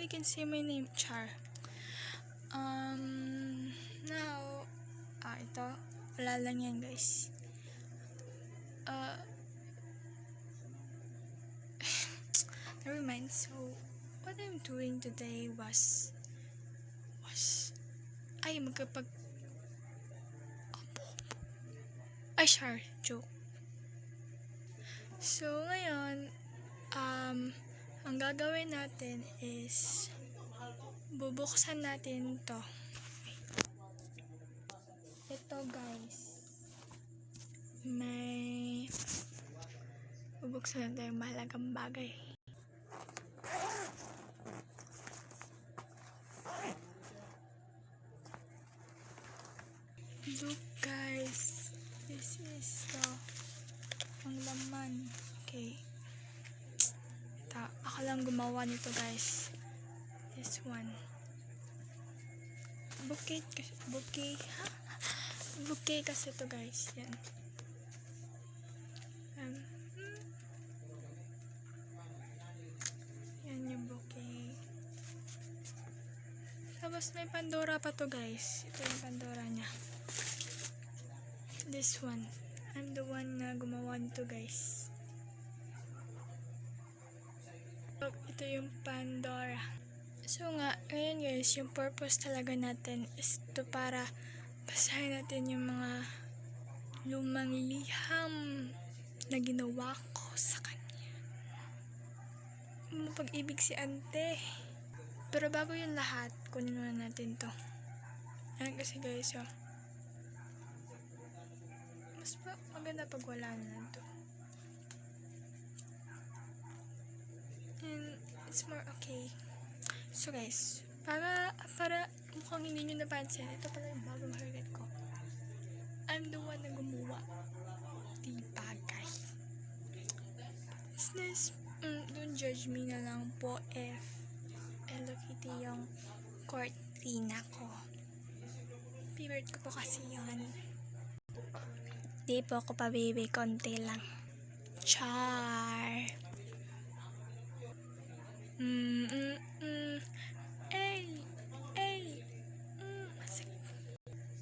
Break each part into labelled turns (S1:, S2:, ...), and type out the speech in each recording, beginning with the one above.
S1: you can say my name, Char. Now, ito, wala lang yan guys. Never mind. So, what I'm doing today was Char, joke. So, ngayon, ang gagawin natin is bubuksan natin to. Ito guys, may bubuksan natin yung mahalagang bagay. Look guys, this is ang laman. Okay, ako lang gumawa nito guys. This one, bouquet kasi to guys. Yan. Yan yung bouquet. Tapos may Pandora pa to guys. Ito yung Pandora nya. This one, I'm the one na gumawa nito guys. Ito yung Pandora. So nga, ngayon guys, yung purpose talaga natin is to para basahin natin yung mga lumang liham na ginawa ko sa kanya. Mapag-ibig si ante. Pero bago yung lahat, kunin muna natin to. Ayan kasi guys, mas maganda pag wala na to. And it's more okay. So guys, para mukhang hindi nyo napansin, ito pala yung bagong haircut ko. I'm the one na gumawa. Diba guys? It's nice. Don't judge me na lang po if Hello Kitty yung cortina ko. Favorite ko po kasi yun. Di po ako pa baby, konti lang. Char!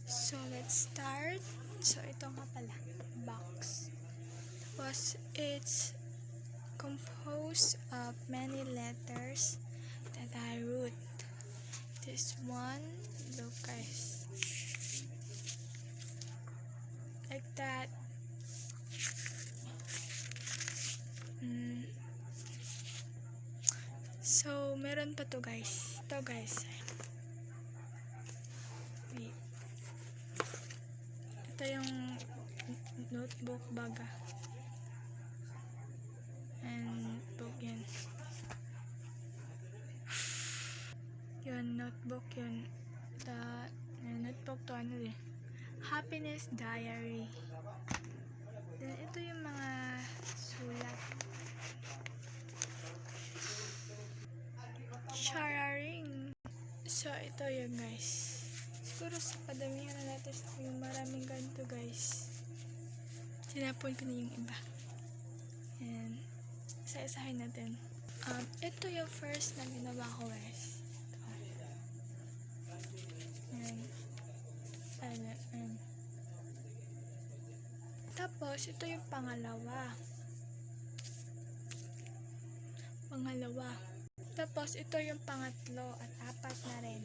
S1: So let's start. So ito nga pala, box. Tapos it's composed of many letters that I wrote. This one, look guys, like that. So meron pa to guys. Ito guys. Wait. Ito yung notebook baga. And book yan. Yun, notebook yun. Notebook to ano eh. Happiness Diary. Then ito yung mga sulat. Chararing. So ito yun guys. Siguro sa padamihan na natin yung maraming ganito guys. Tinapon ko na yung iba. And isa-isahin natin. Ito yung first na ginawa ko guys. Tapos ito yung pangalawa. Tapos ito yung pangatlo at apat na rin.